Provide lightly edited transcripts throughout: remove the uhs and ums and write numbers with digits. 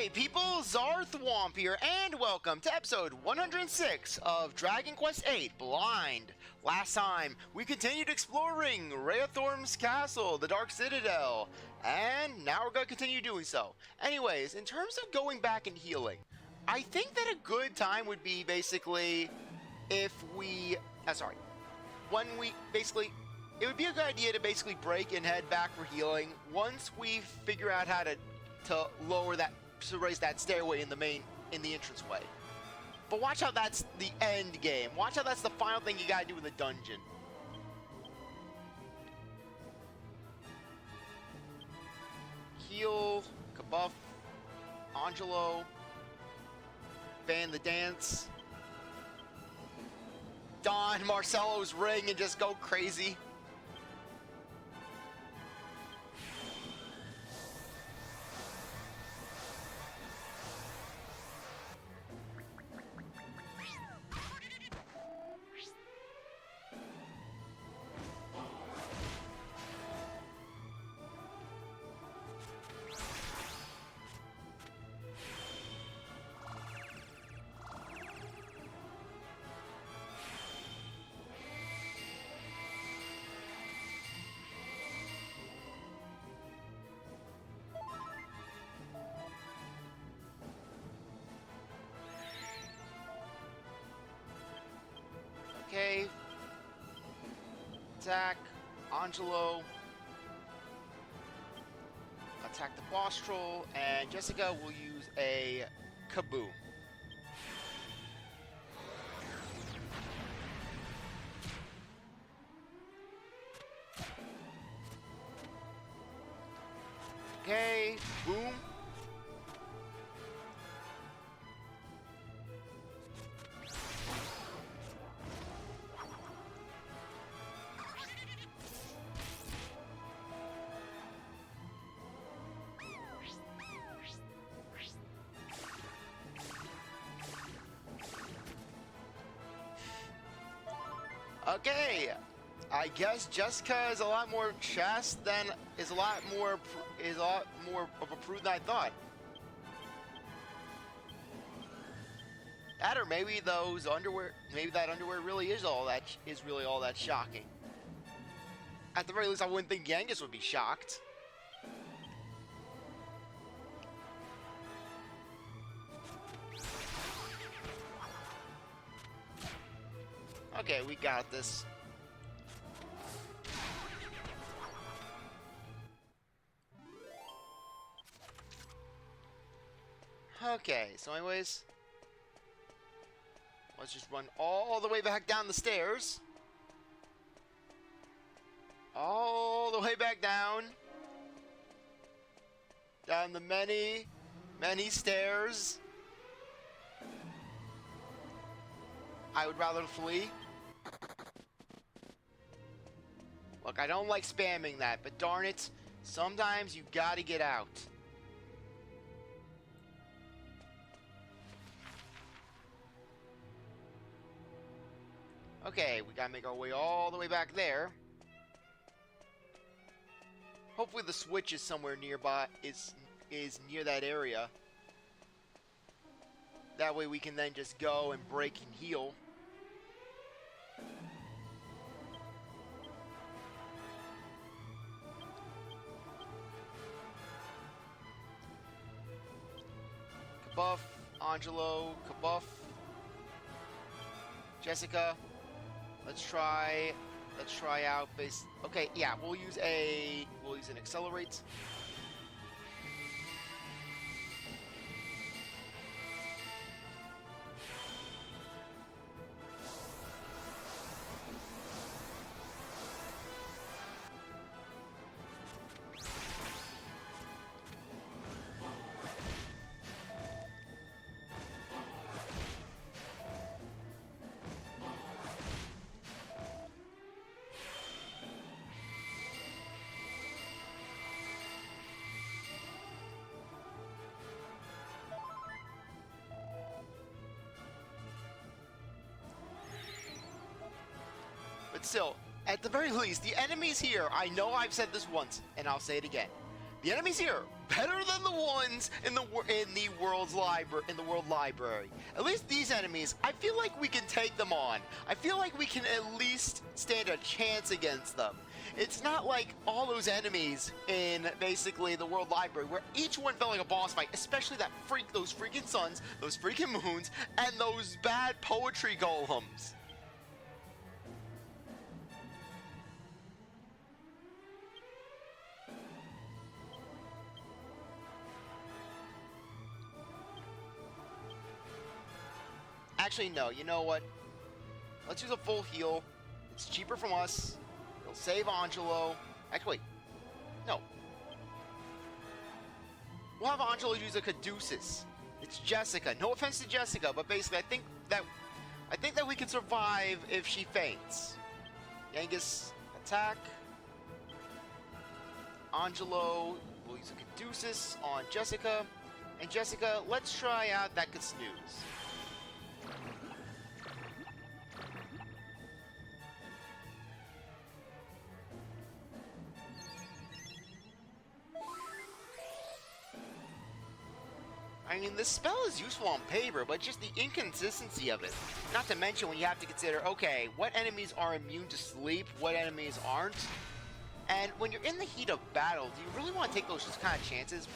Hey people, CzarThwomp here, and welcome to episode 106 of Dragon Quest VIII Blind. Last time, we continued exploring Rheathorm's castle, the Dark Citadel, and now we're going to continue doing so. Anyways, in terms of going back and healing, I think that a good time would be basically if we... when we basically... It would be a good idea to basically break and head back for healing once we figure out how to lower that, to raise that stairway in the entranceway. But watch how that's the end game. Watch how that's the final thing you gotta do in the dungeon. Heal, Kabuff, Angelo, ban the dance, don Marcello's ring and just go crazy. Okay. Attack. Angelo. Attack the boss troll. And Jessica will use a kaboom. Okay. Boom. Okay, I guess Jessica is a lot more chest than is a lot more of a prude than I thought. That, or maybe those underwear, maybe that underwear really is all that shocking. At the very least, I wouldn't think Yangus would be shocked. Okay, we got this. Okay, so anyways, let's just run all the way back down the stairs. All the way back down. Down the many, many stairs. I would rather flee. Look, I don't like spamming that, but darn it, sometimes you gotta get out. Okay, we gotta make our way all the way back there. Hopefully the switch is somewhere nearby, is near that area. That way we can then just go and break and heal. Kabuff, Angelo, Kabuff, Jessica. Let's try out base. Okay, yeah, we'll use an accelerate. But still, at the very least, the enemies here, I know I've said this once, and I'll say it again. The enemies here better than the ones in the world library. At least these enemies, I feel like we can take them on. I feel like we can at least stand a chance against them. It's not like all those enemies in basically the world library where each one felt like a boss fight, especially those freaking suns, those freaking moons, and those bad poetry golems. Actually, no, you know what? Let's use a full heal. It's cheaper from us. It'll save Angelo. Actually, wait. No. We'll have Angelo use a Caduceus. It's Jessica. No offense to Jessica, but basically I think that we can survive if she faints. Yangus, attack. Angelo will use a Caduceus on Jessica. And Jessica, let's try out that could snooze. I mean, the spell is useful on paper, but just the inconsistency of it. Not to mention when you have to consider, okay, what enemies are immune to sleep, what enemies aren't. And when you're in the heat of battle, do you really want to take those just kind of chances?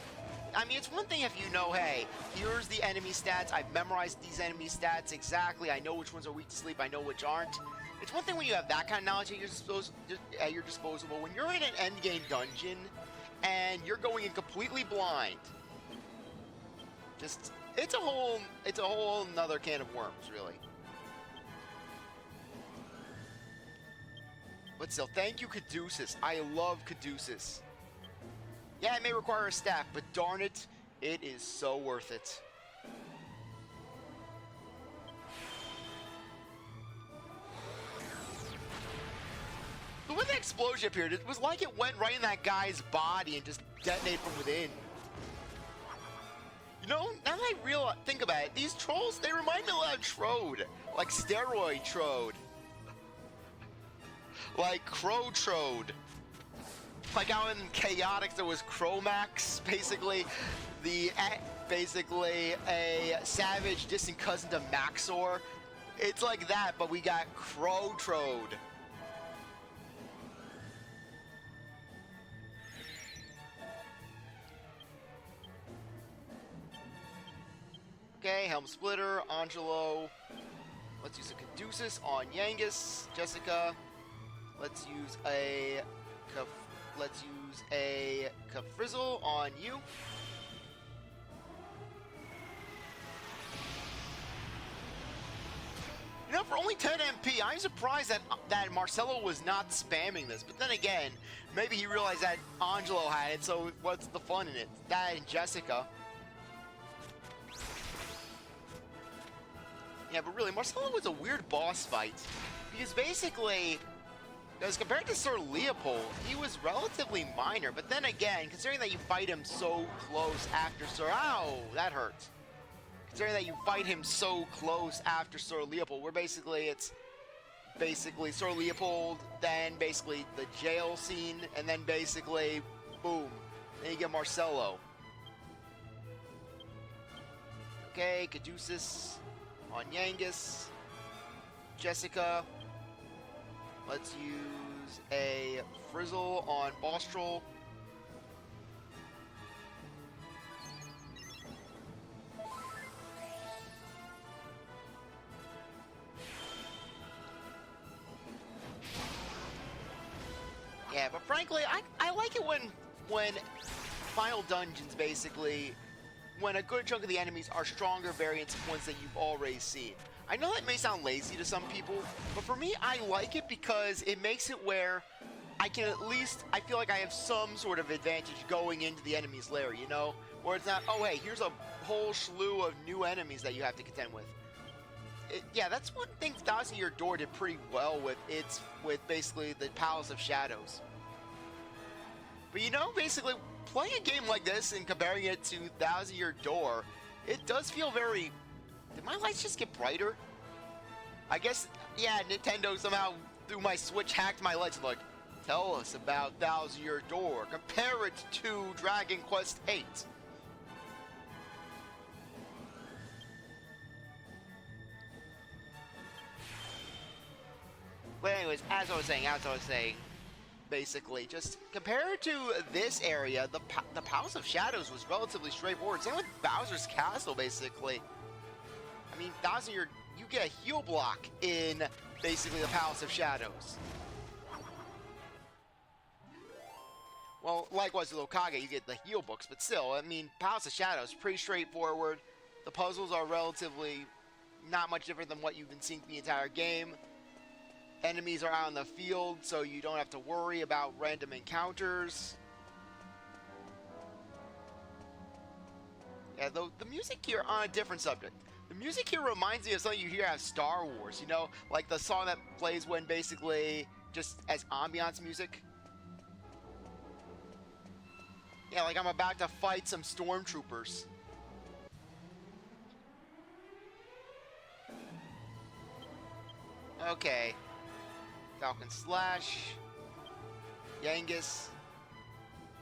I mean, it's one thing if you know, hey, here's the enemy stats, I've memorized these enemy stats exactly, I know which ones are weak to sleep, I know which aren't. It's one thing when you have that kind of knowledge at your disposal, but when you're in an endgame dungeon, and you're going in completely blind, it's a whole nother can of worms, really. But still, thank you, Caduceus. I love Caduceus. Yeah, it may require a staff, but darn it, it is so worth it. The way the explosion appeared, it was like it went right in that guy's body and just detonated from within. You know, now that I think about it, these trolls, they remind me a lot of Trode. Like steroid Trode. Like Crow Trode. Like how in Chaotix there was Chromax, basically a savage distant cousin to Maxor. It's like that, but we got Crow Trode. Okay, Helm Splitter, Angelo. Let's use a Caduceus on Yangus, Jessica. Let's use a Kafrizzle on you. You know, for only 10 MP, I'm surprised that Marcelo was not spamming this. But then again, maybe he realized that Angelo had it, so what's the fun in it? That and Jessica. Yeah, but really, Marcelo was a weird boss fight. Because basically, as compared to Sir Leopold, he was relatively minor. But then again, considering that you fight him so close after Sir... Ow! That hurt. Considering that you fight him so close after Sir Leopold, where basically it's... basically Sir Leopold, then basically the jail scene, and then basically, boom. Then you get Marcelo. Okay, Caduceus on Yangus. Jessica. Let's use a Frizzle on Boss Troll. Yeah, but frankly, I like it when Final Dungeons basically, when a good chunk of the enemies are stronger variants of ones that you've already seen. I know that may sound lazy to some people, but for me, I like it because it makes it where I can at least, I feel like I have some sort of advantage going into the enemy's lair, you know? Where it's not, oh hey, here's a whole slew of new enemies that you have to contend with. Yeah, that's one thing Thousand Year Door did pretty well with, with basically the Palace of Shadows. But you know, basically, playing a game like this and comparing it to Thousand Year Door, it does feel very... Did my lights just get brighter? I guess, yeah, Nintendo somehow, through my Switch, hacked my lights. Like, Tell us about Thousand Year Door. Compare it to Dragon Quest VIII. But anyways, as I was saying, basically, just compared to this area, the Palace of Shadows was relatively straightforward. Same with Bowser's Castle, basically. I mean, you get a heal block in basically the Palace of Shadows. Well, likewise with Okage, you get the heal books, but still, I mean, Palace of Shadows, pretty straightforward. The puzzles are relatively not much different than what you've been seeing the entire game. Enemies are out in the field, so you don't have to worry about random encounters. Yeah, though the music here, on a different subject. The music here reminds me of something you hear out of Star Wars, you know? Like the song that plays when basically just as ambiance music. Yeah, like I'm about to fight some stormtroopers. Okay. Falcon Slash. Yangus.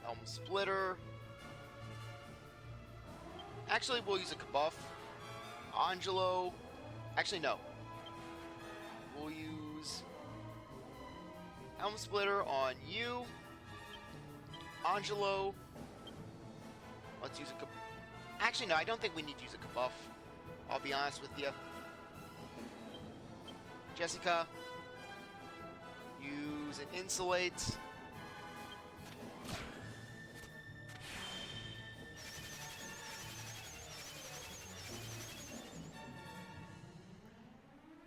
Elm Splitter. Actually, we'll use a Kabuff. Angelo. Actually, no. We'll use Elm Splitter on you. Angelo. Let's use a Kabuff. Actually, no, I don't think we need to use a Kabuff. I'll be honest with you. Jessica. Use an Insulate.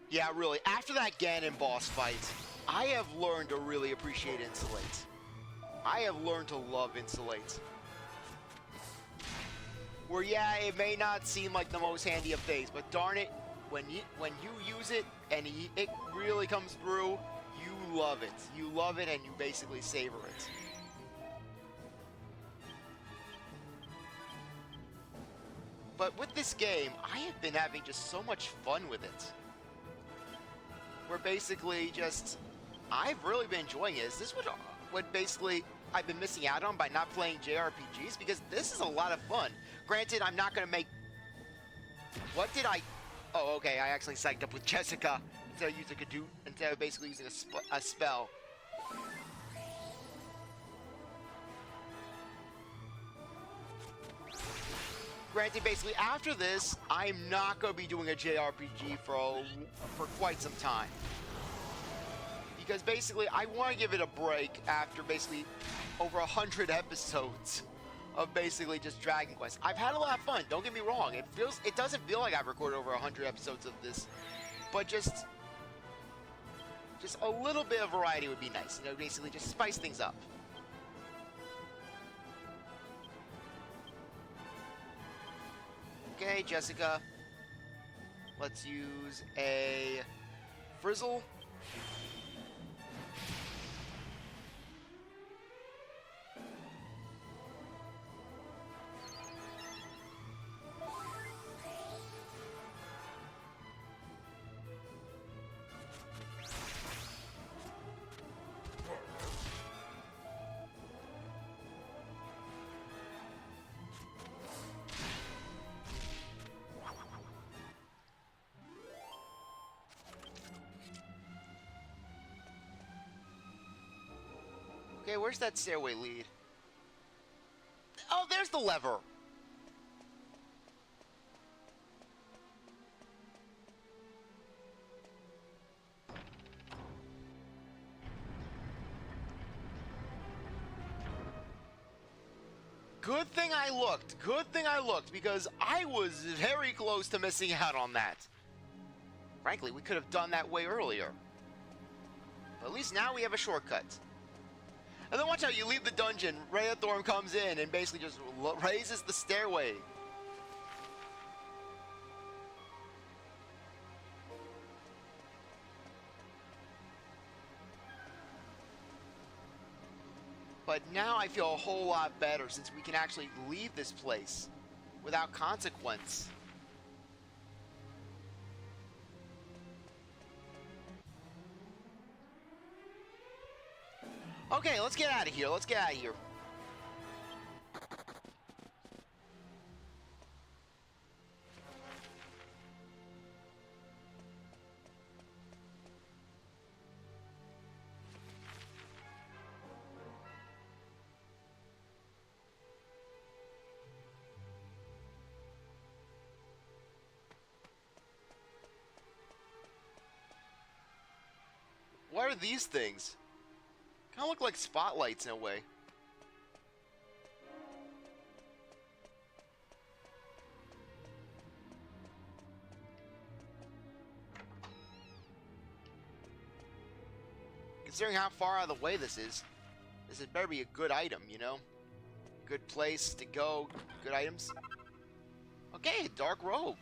Yeah, really, after that Ganon boss fight, I have learned to really appreciate Insulate. I have learned to love Insulate. Where, yeah, it may not seem like the most handy of things, but darn it, when you use it and it really comes through, you love it. You love it and you basically savor it. But with this game, I have been having just so much fun with it. Where basically just, I've really been enjoying it. Is this what basically I've been missing out on by not playing JRPGs? Because this is a lot of fun. Granted, I'm not going to make... What did I... Oh, okay, I actually psyched up with Jessica instead of basically using a spell. Granted, basically after this, I'm not going to be doing a JRPG for quite some time. Because basically, I want to give it a break after basically over 100 episodes of basically just Dragon Quest. I've had a lot of fun, don't get me wrong. It doesn't feel like I've recorded over 100 episodes of this, but just a little bit of variety would be nice. You know, basically just spice things up. Okay, Jessica. Let's use a Frizzle. Okay, where's that stairway lead? Oh, there's the lever. Good thing I looked. Good thing I looked, because I was very close to missing out on that. Frankly, we could have done that way earlier. But at least now we have a shortcut. And then watch out, you leave the dungeon, Rheathorn comes in and basically just raises the stairway. But now I feel a whole lot better since we can actually leave this place without consequence. Okay, let's get out of here. Let's get out of here. What are these things? Kind of look like spotlights in a way. Considering how far out of the way this had better be a good item, you know? Good place to go, good items. Okay, dark robe.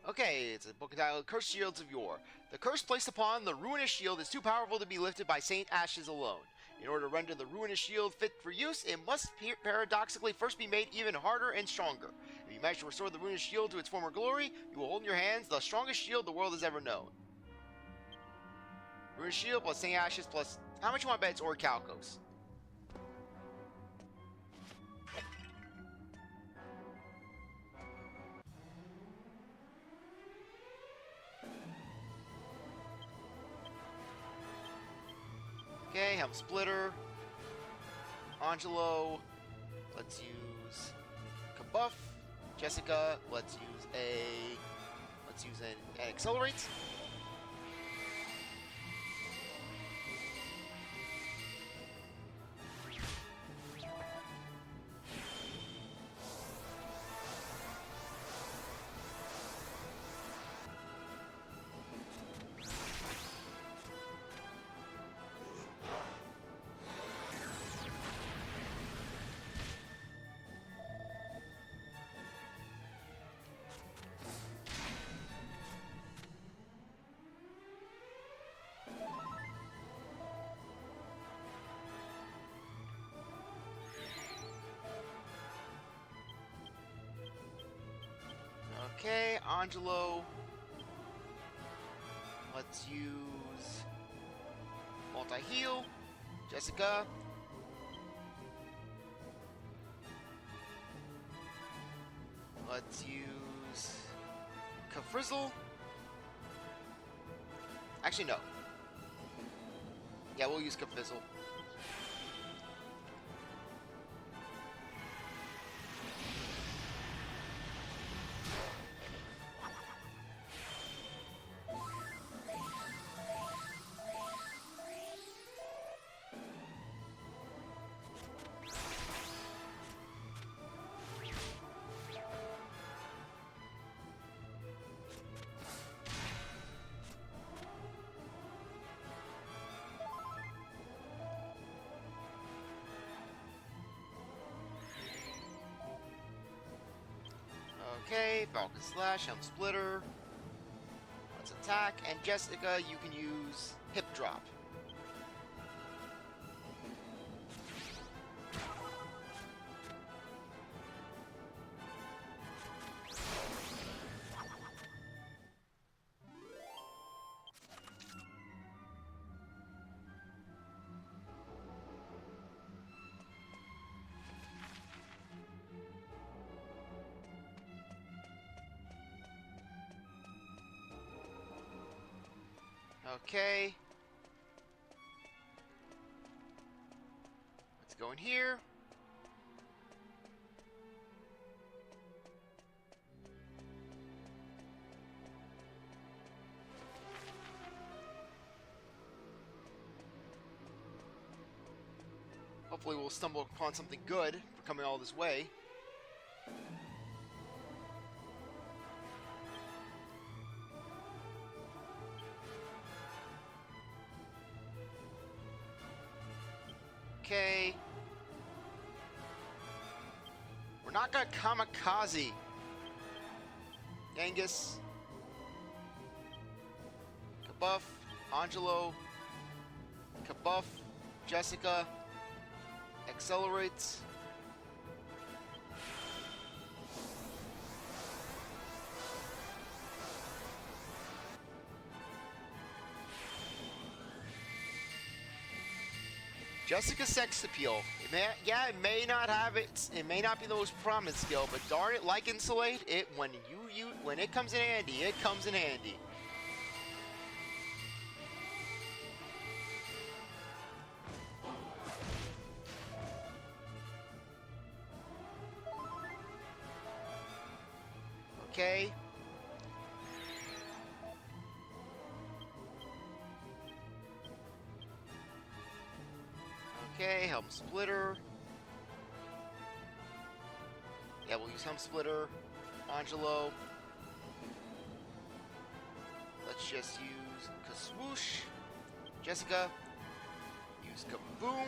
Okay, it's a book entitled Cursed Shields of Yore. The curse placed upon the ruinous shield is too powerful to be lifted by Saint Ashes alone. In order to render the ruinous shield fit for use, it must paradoxically first be made even harder and stronger. If you manage to restore the ruinous shield to its former glory, you will hold in your hands the strongest shield the world has ever known. Ruinous shield plus Saint Ashes plus... How much you want to bet it's orichalcum? Okay, Helm Splitter. Angelo. Let's use Kabuff. Jessica. Let's use an Accelerate. Okay, Angelo. Let's use multi-heal. Jessica. Let's use Kafrizzle. Actually, no. Yeah, we'll use Kafrizzle. Okay, Falcon Slash, Helm Splitter. Let's attack, and Jessica, you can use Hip Drop. Okay. Let's go in here. Hopefully we'll stumble upon something good for coming all this way. Okay. We're not gonna kamikaze. Yangus. Kabuff. Angelo. Kabuff. Jessica. Accelerates. Jessica's sex appeal. It may not have it. It may not be the most prominent skill, but darn it, like insulate, it when it comes in handy, it comes in handy. Okay. Okay, helm splitter. Yeah, we'll use helm splitter. Angelo. Let's just use Kaswoosh. Jessica. Use Kaboom.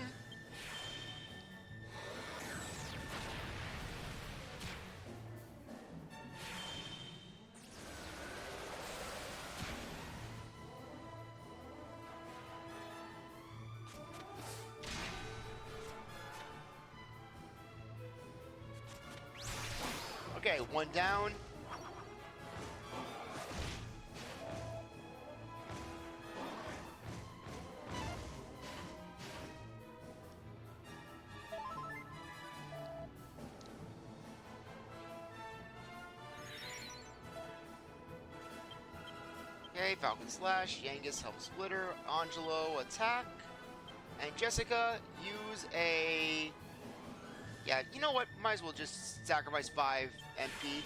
Okay, one down. Okay, Falcon Slash, Yangus, Helm Splitter, Angelo, attack, and Jessica, use a... Yeah, you know what? Might as well just sacrifice 5 MP.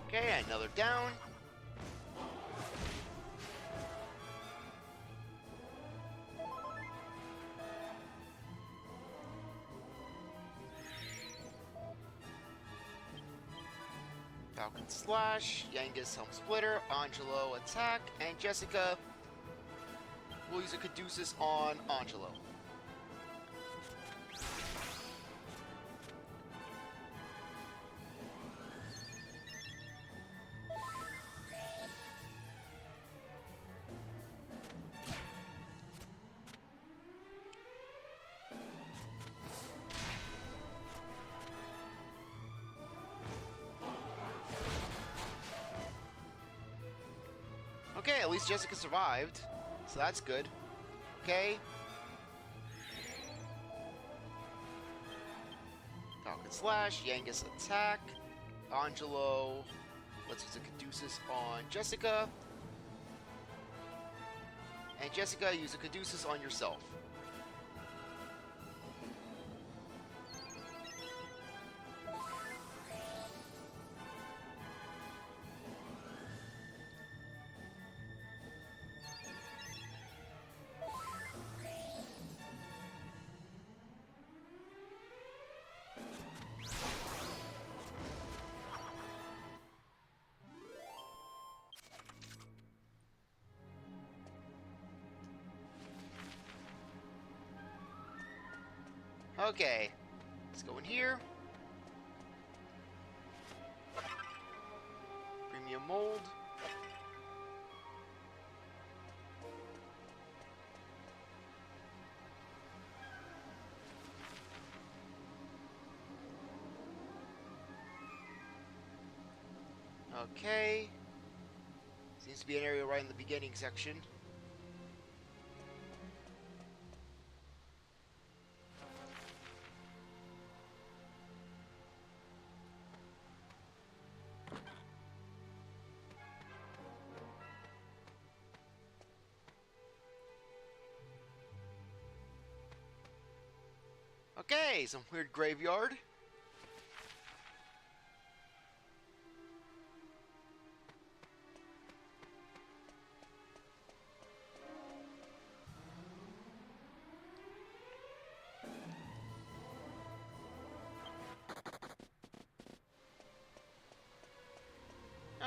Okay, another down. Falcon Slash, Yangus, Helm Splitter, Angelo, attack, and Jessica will use a Caduceus on Angelo. Okay, at least Jessica survived, so that's good. Okay. Falcon Slash, Yangus attack, Angelo, let's use a Caduceus on Jessica, and Jessica, use a Caduceus on yourself. Okay, let's go in here. Premium mold. Okay. Seems to be an area right in the beginning section. Okay, some weird graveyard.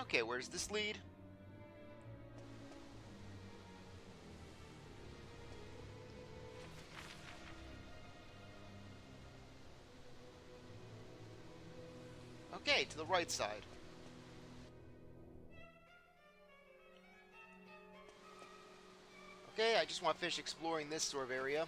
Okay, where's this lead? Okay, to the right side. Okay, I just want to finish exploring this sort of area.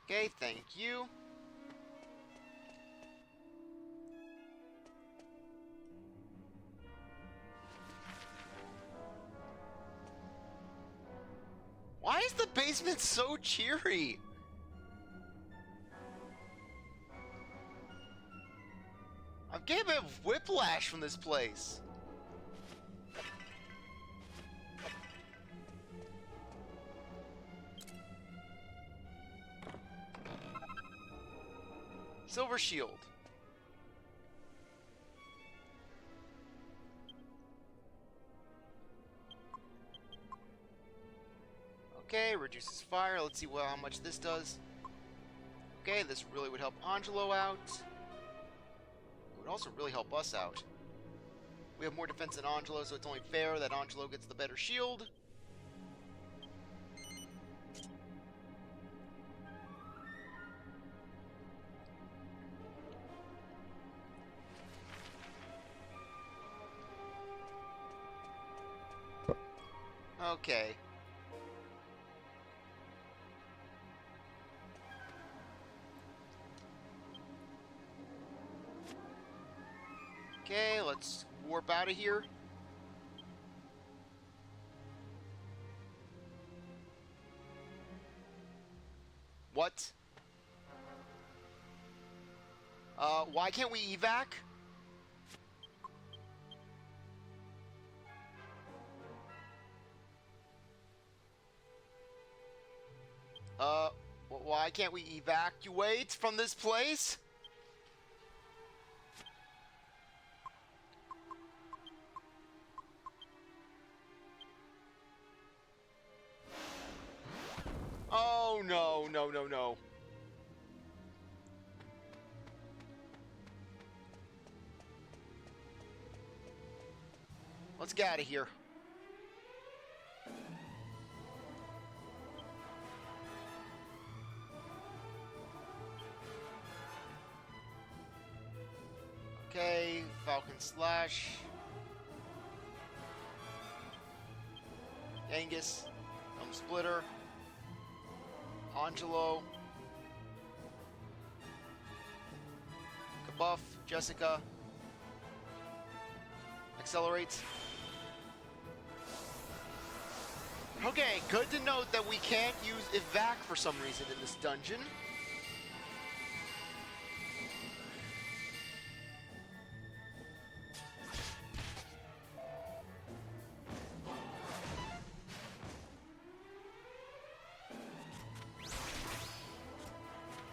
Okay, thank you. Why is the basement so cheery? I'm getting a bit of whiplash from this place. Silver shield. Okay, reduces fire. Let's see how much this does. Okay, this really would help Angelo out. It would also really help us out. We have more defense than Angelo, so it's only fair that Angelo gets the better shield. Okay. Okay, let's warp out of here. What? Why can't we evac? Why can't we evacuate from this place? Oh, no, no, no, no. Let's get out of here. Okay, Falcon Slash. Yangus. Splitter. Angelo. Kabuff. Jessica. Accelerate. Okay, good to note that we can't use evac for some reason in this dungeon.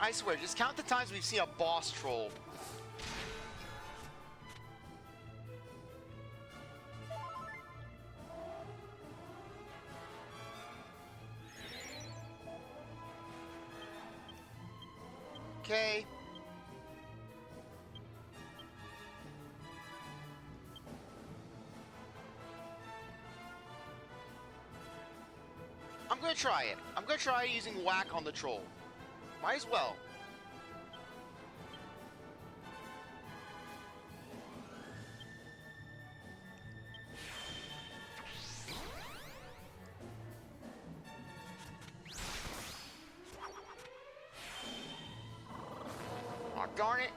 I swear, just count the times we've seen a boss troll. Okay. I'm gonna try it. I'm gonna try using whack on the troll. Might as well. Aw, darn it.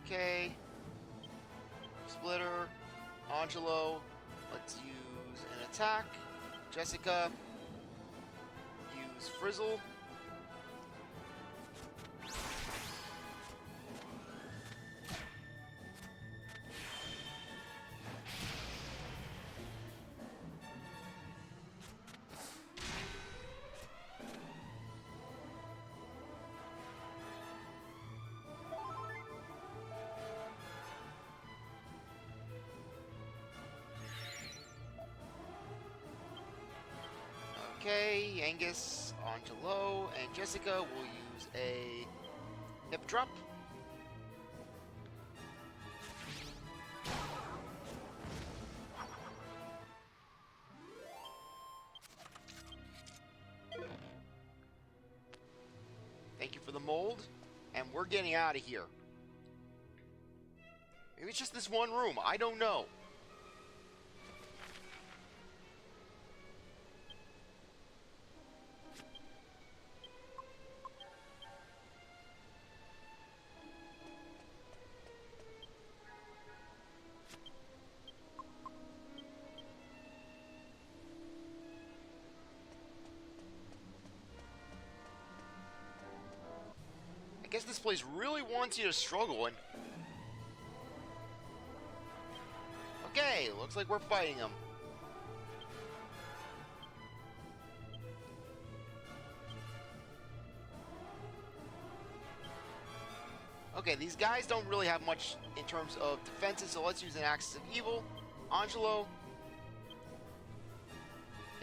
Okay. Splitter. Angelo. Let's use an attack. Jessica. Use Frizzle. Okay, Yangus, Angelo, and Jessica will use a hip drop. Thank you for the mold. And we're getting out of here. Maybe it's just this one room. I don't know. I guess this place really wants you to struggle and... Okay, looks like we're fighting them. Okay, these guys don't really have much in terms of defenses, so let's use an Axis of Evil. Angelo.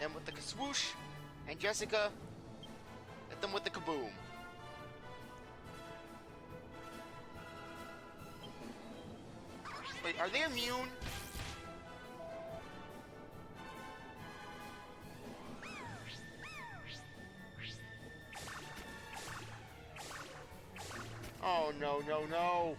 And with the Swoosh. And Jessica. Hit them with the Kaboom. Wait, are they immune? Oh, no, no, no.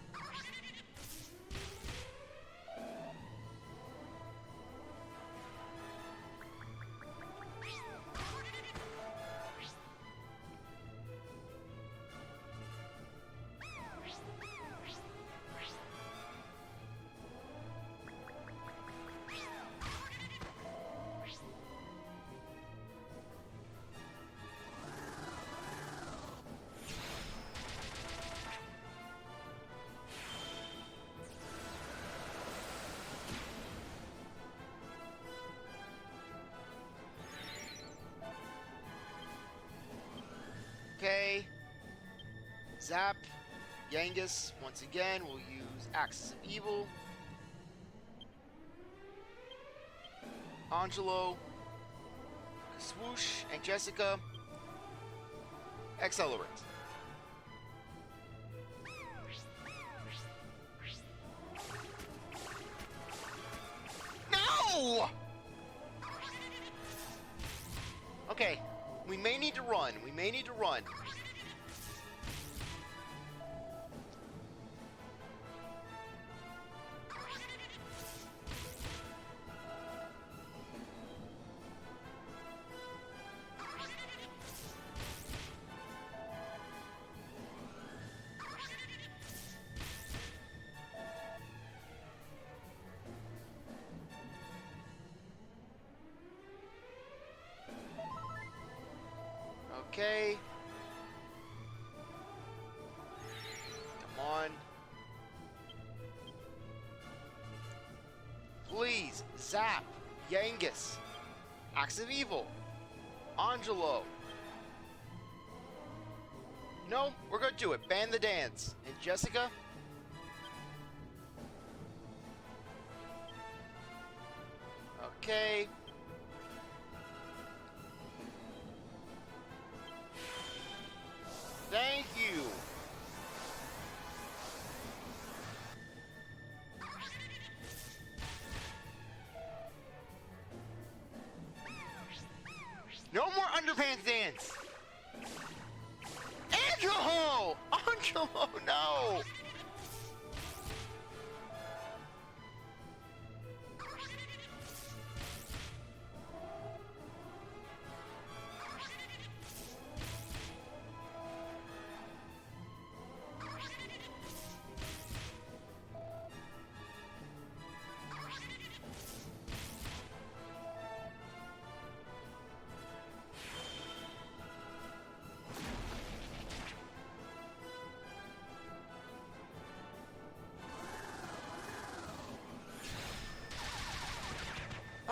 Okay. Zap. Yangus. Once again, we'll use Axis of Evil. Angelo. Swoosh. And Jessica. Accelerate. No! Okay. We may need to run. We may need to run. Okay. Come on. Please, Zap, Yangus, Axe of Evil, Angelo. No, we're gonna do it. Ban the dance. And Jessica? Okay. Thank you. No more underpants dance. Angelo! Angelo, no!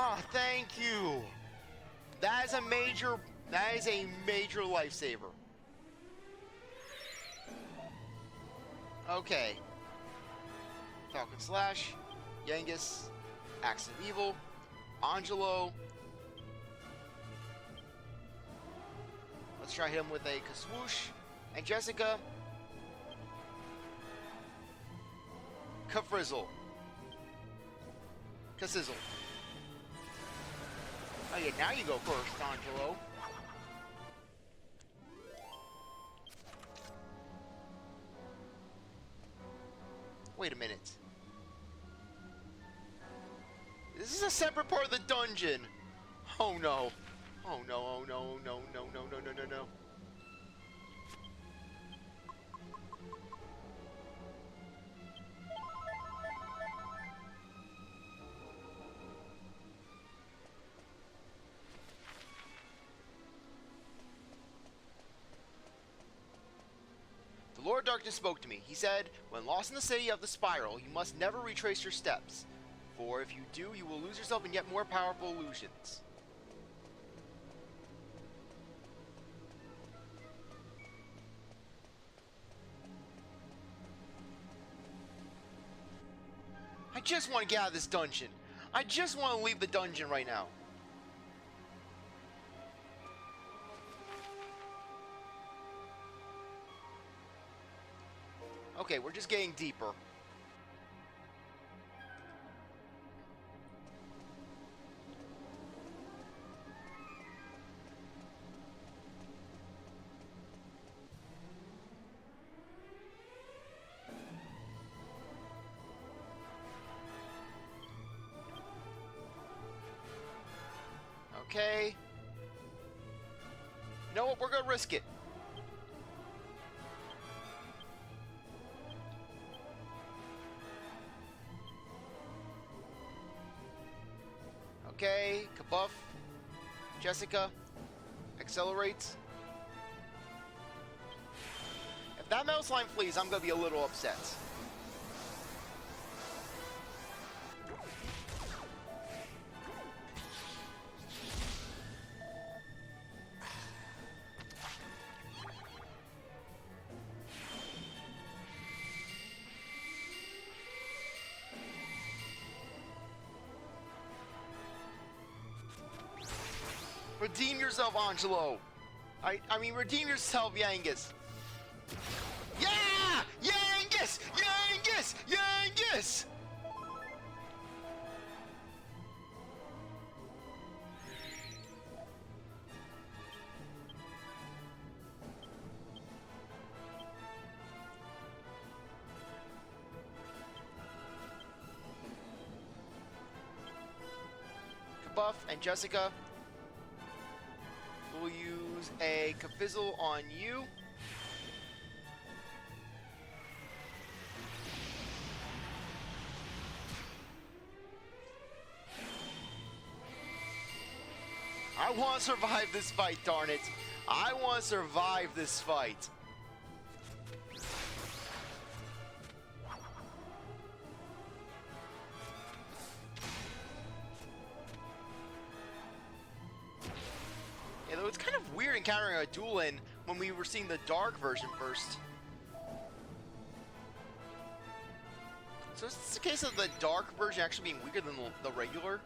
Oh, thank you. That is a major lifesaver. Okay. Falcon Slash, Yangus, Axe of Evil, Angelo. Let's try him with a Kaswoosh. And Jessica. Kafrizzle. Kasizzle. Oh yeah, now you go first, Angelo. Wait a minute. This is a separate part of the dungeon. Oh no. Oh no, oh no, no, no, no, no, no, no, no. The Lord Darkness spoke to me. He said, when lost in the city of the spiral, you must never retrace your steps. For if you do, you will lose yourself in yet more powerful illusions. I just want to get out of this dungeon. I just want to leave the dungeon right now. Okay, we're just getting deeper. Okay. You know what? We're gonna risk it. Okay, Kabuff, Jessica, accelerates. If that metal slime flees, I'm gonna be a little upset. Redeem yourself, Angelo. I mean, redeem yourself, Yangus. Yeah! Yangus! Yangus! Yangus! Kabuff and Jessica. We'll use a Kafizzle on you. I want to survive this fight, darn it. I want to survive this fight. Yeah, though it's kind of weird encountering a Duelin when we were seeing the dark version first. So is this the case of the dark version actually being weaker than the regular?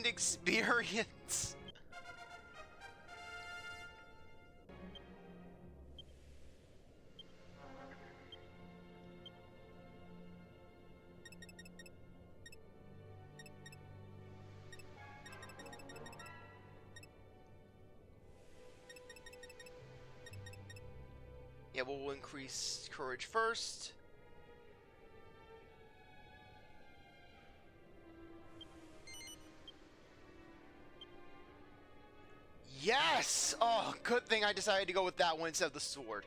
Experience. Yeah, we'll increase courage first. Yes! Oh, good thing I decided to go with that one instead of the sword.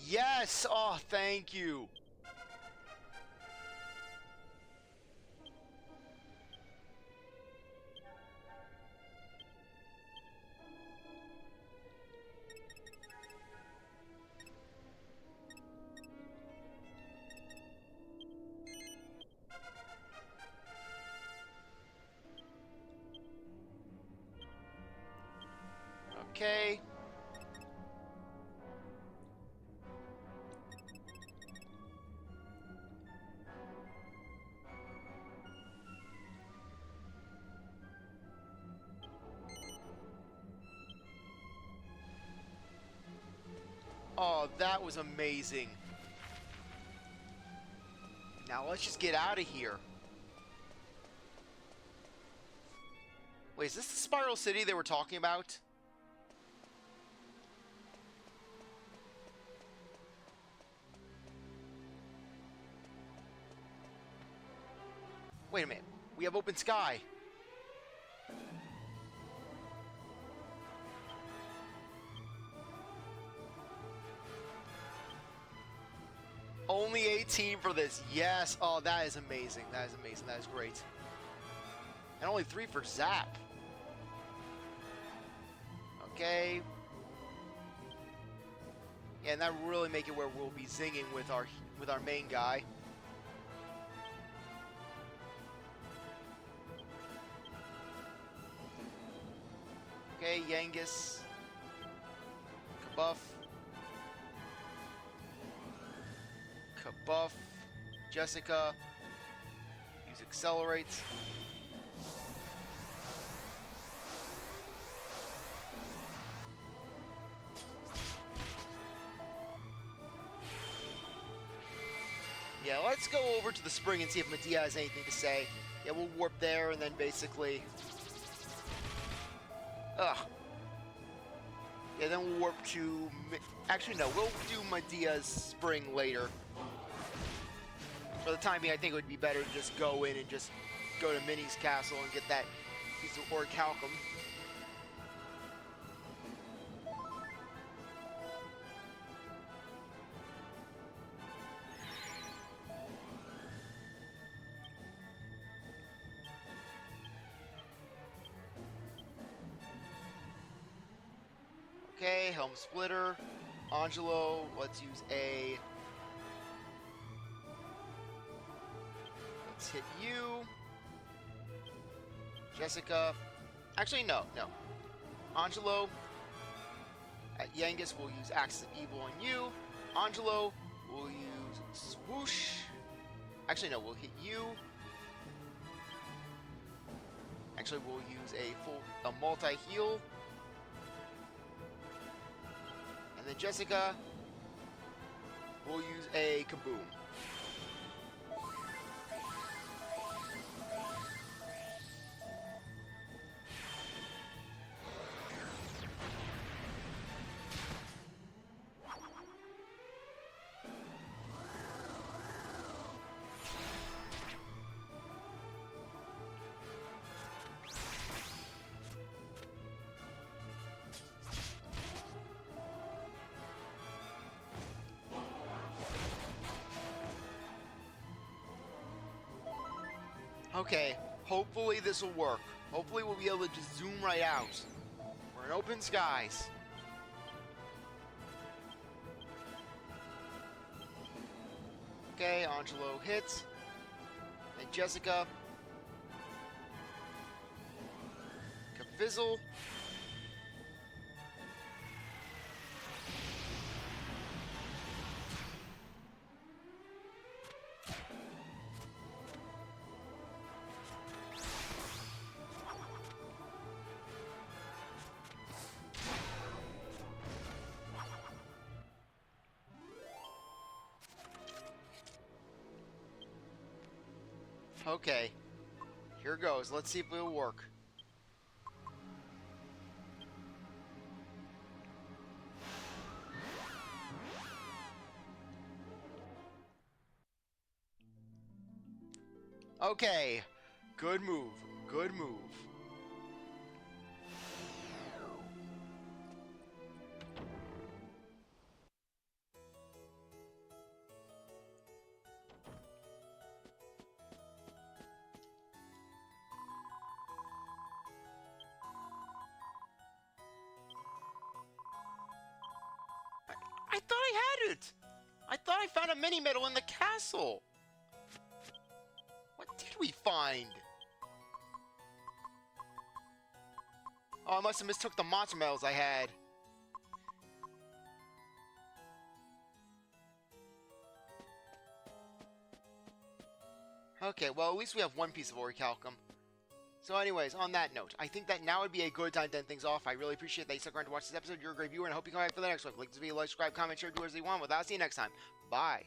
Yes! Oh, thank you. Okay. Oh, that was amazing. Now let's just get out of here. Wait, is this the Spiral City they were talking about? Wait a minute. We have open sky. Only 18 for this. Yes. Oh, that is amazing. That is amazing. That is great. And only 3 for Zap. Okay. Yeah, and that will really make it where we'll be zinging with our main guy. Okay, Yangus. Kabuff. Kabuff. Jessica. Use Accelerate. Yeah, let's go over to the spring and see if Medea has anything to say. Yeah, we'll warp there and then basically... Ugh. Yeah, then we'll warp to... Actually, no, we'll do Medea's spring later. For the time being, I think it would be better to just go in and just go to Minnie's castle and get that piece of orichalcum. Okay, Helm Splitter. Angelo, let's use a... Let's hit you. Jessica. Actually, no. Angelo. At Yangus, we'll use Axis of Evil on you. Angelo, we'll use Swoosh. Actually, no, we'll hit you. Actually, we'll use a multi-heal. And then Jessica, we'll use a Kaboom. Okay, hopefully this will work. Hopefully we'll be able to just zoom right out. We're in open skies. Okay, Angelo hits. And Jessica. Kafizzle. Okay, here goes. Let's see if it'll work. Okay, good move. Good move. I thought I had it! I thought I found a mini medal in the castle! What did we find? Oh, I must have mistook the monster medals I had. Okay, well, at least we have one piece of orichalcum. So anyways, on that note, I think that now would be a good time to end things off. I really appreciate that you stuck around to watch this episode. You're a great viewer, and I hope you come back for the next one. Like this video, like, subscribe, comment, share, do whatever you want. Without, see you next time. Bye.